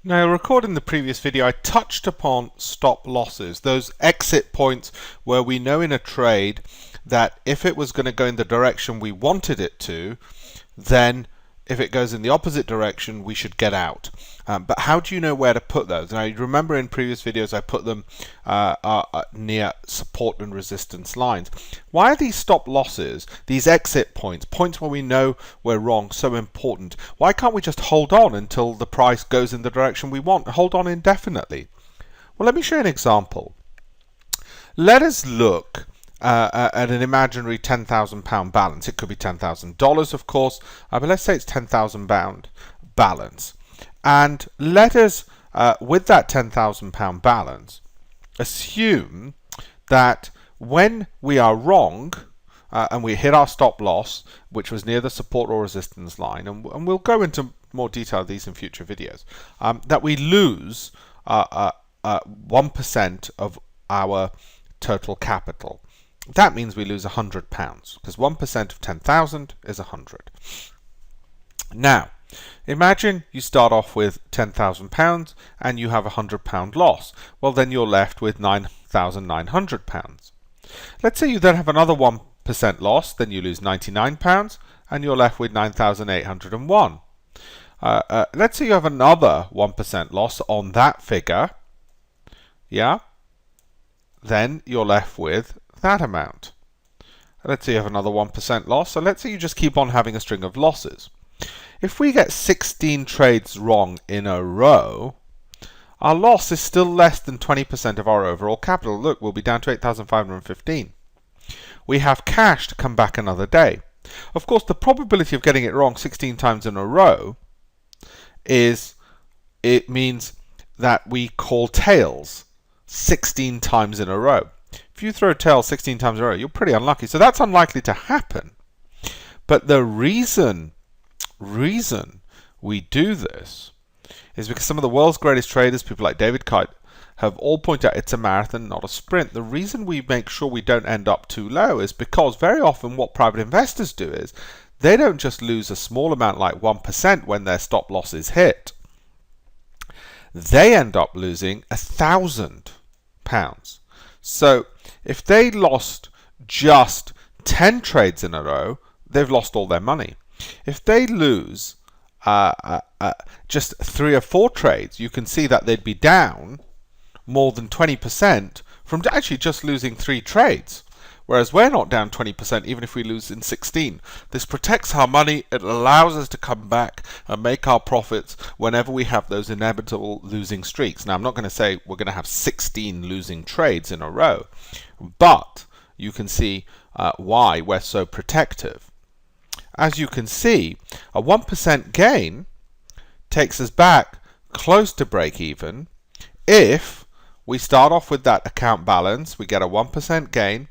Now, recording the previous video, I touched upon stop losses, those exit points where we know in a trade that if it was going to go in the direction we wanted it to, then if it goes in the opposite direction, we should get out. But how do you know where to put those? Now, you remember in previous videos I put them near support and resistance lines. Why are these stop losses, these exit points, points where we know we're wrong, so important? Why can't we just hold on until the price goes in the direction we want? Hold on indefinitely. Well, let me show you an example. Let us look at an imaginary £10,000 balance. It could be $10,000, of course, but let's say it's £10,000 balance. And let us, with that £10,000 balance, assume that when we are wrong and we hit our stop loss, which was near the support or resistance line, and we'll go into more detail of these in future videos, that we lose 1% of our total capital. That means we lose £100 because 1% of 10,000 is 100. Now, imagine you start off with £10,000 and you have a £100 loss. Well, then you're left with £9,900. Let's say you then have another 1% loss, then you lose £99 and you're left with 9,801. Let's say you have another 1% loss on that figure. Yeah? Then you're left with that amount. Let's say you have another 1% loss, so let's say you just keep on having a string of losses. If we get 16 trades wrong in a row, our loss is still less than 20% of our overall capital. Look, we'll be down to 8,515. We have cash to come back another day. Of course, the probability of getting it wrong 16 times in a row it means that we call tails 16 times in a row. If you throw tails 16 times in a row, you're pretty unlucky. So that's unlikely to happen. But the reason we do this is because some of the world's greatest traders, people like David Kite, have all pointed out it's a marathon, not a sprint. The reason we make sure we don't end up too low is because very often what private investors do is they don't just lose a small amount like 1% when their stop loss is hit. They end up losing £1,000. So if they lost just 10 trades in a row, they've lost all their money. If they lose just 3 or 4 trades, you can see that they'd be down more than 20% from actually just losing 3 trades. Whereas we're not down 20% even if we lose in 16. This protects our money. It allows us to come back and make our profits whenever we have those inevitable losing streaks. Now, I'm not going to say we're going to have 16 losing trades in a row, but you can see why we're so protective. As you can see, a 1% gain takes us back close to break even. If we start off with that account balance, we get a 1% gain.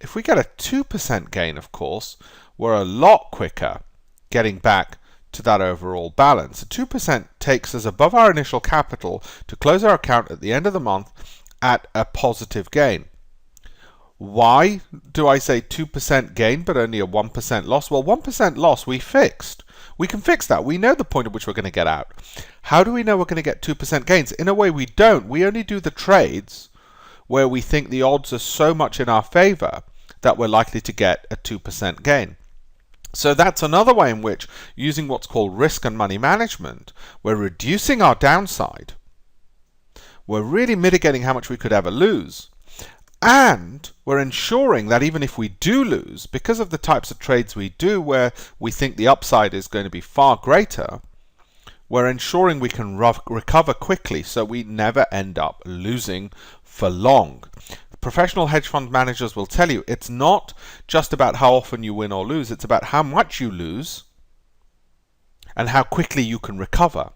If we get a 2% gain, of course, we're a lot quicker getting back to that overall balance. A 2% takes us above our initial capital to close our account at the end of the month at a positive gain. Why do I say 2% gain but only a 1% loss? Well, 1% loss we fixed. We can fix that. We know the point at which we're going to get out. How do we know we're going to get 2% gains? In a way, we don't. We only do the trades where we think the odds are so much in our favor that we're likely to get a 2% gain. So that's another way in which, using what's called risk and money management, we're reducing our downside. We're really mitigating how much we could ever lose. And we're ensuring that even if we do lose, because of the types of trades we do where we think the upside is going to be far greater, we're ensuring we can recover quickly so we never end up losing for long. Professional hedge fund managers will tell you it's not just about how often you win or lose, it's about how much you lose and how quickly you can recover.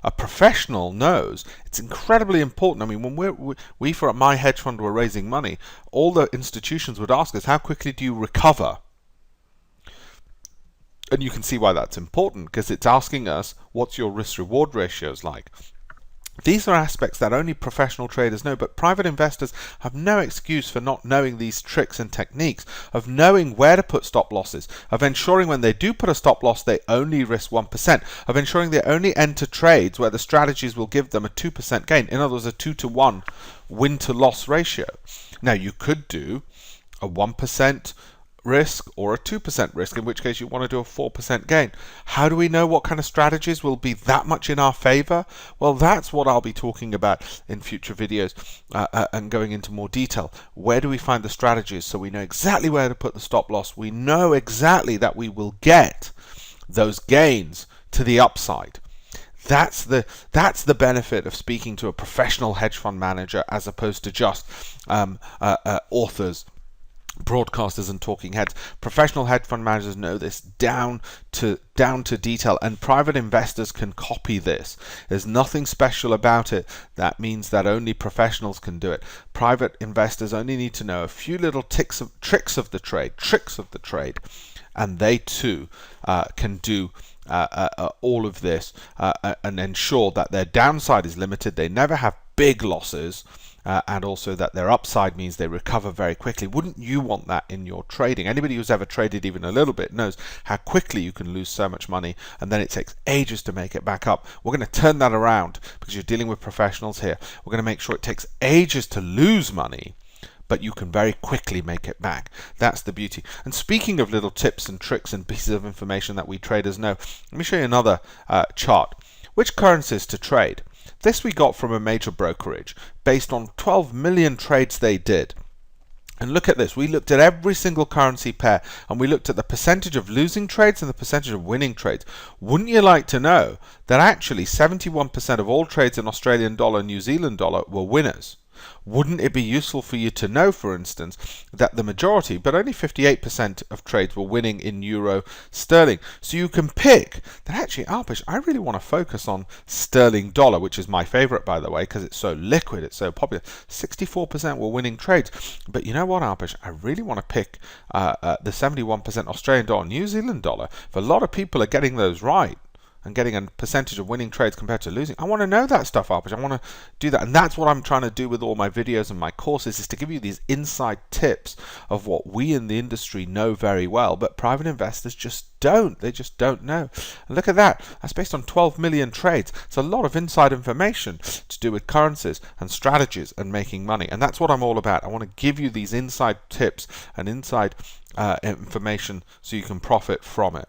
A professional knows it's incredibly important. I mean, when we for my hedge fund were raising money, all the institutions would ask us, how quickly do you recover? And you can see why that's important, because it's asking us, what's your risk-reward ratios like? These are aspects that only professional traders know, but private investors have no excuse for not knowing these tricks and techniques, of knowing where to put stop losses, of ensuring when they do put a stop loss they only risk 1%, of ensuring they only enter trades where the strategies will give them a 2% gain, in other words a 2-to-1 win to loss ratio. Now you could do a 1% risk or a 2% risk, in which case you want to do a 4% gain. How do we know what kind of strategies will be that much in our favor? Well, that's what I'll be talking about in future videos and going into more detail. Where do we find the strategies so we know exactly where to put the stop loss? We know exactly that we will get those gains to the upside. That's the benefit of speaking to a professional hedge fund manager as opposed to just authors, broadcasters and talking heads. Professional hedge fund managers know this down to detail, and private investors can copy this. There's nothing special about it. That means that only professionals can do it. Private investors only need to know a few little tricks of the trade, and they too can do all of this and ensure that their downside is limited. They never have big losses. And also that their upside means they recover very quickly. Wouldn't you want that in your trading? Anybody who's ever traded even a little bit knows how quickly you can lose so much money, and then it takes ages to make it back up. We're going to turn that around because you're dealing with professionals here. We're going to make sure it takes ages to lose money, but you can very quickly make it back. That's the beauty. And speaking of little tips and tricks and pieces of information that we traders know, let me show you another chart. Which currencies to trade? This we got from a major brokerage based on 12 million trades they did. And look at this. We looked at every single currency pair, and we looked at the percentage of losing trades and the percentage of winning trades. Wouldn't you like to know that actually 71% of all trades in Australian dollar and New Zealand dollar were winners? Wouldn't it be useful for you to know, for instance, that the majority, but only 58% of trades were winning in euro sterling? So you can pick that actually, Alpesh, I really want to focus on sterling dollar, which is my favorite, by the way, because it's so liquid, it's so popular. 64% were winning trades. But you know what, Alpesh, I really want to pick the 71% Australian dollar, New Zealand dollar. If a lot of people are getting those right, and getting a percentage of winning trades compared to losing, I want to know that stuff, Alpesh. I want to do that. And that's what I'm trying to do with all my videos and my courses, is to give you these inside tips of what we in the industry know very well, but private investors just don't. They just don't know. And look at that. That's based on 12 million trades. It's a lot of inside information to do with currencies and strategies and making money. And that's what I'm all about. I want to give you these inside tips and inside information so you can profit from it.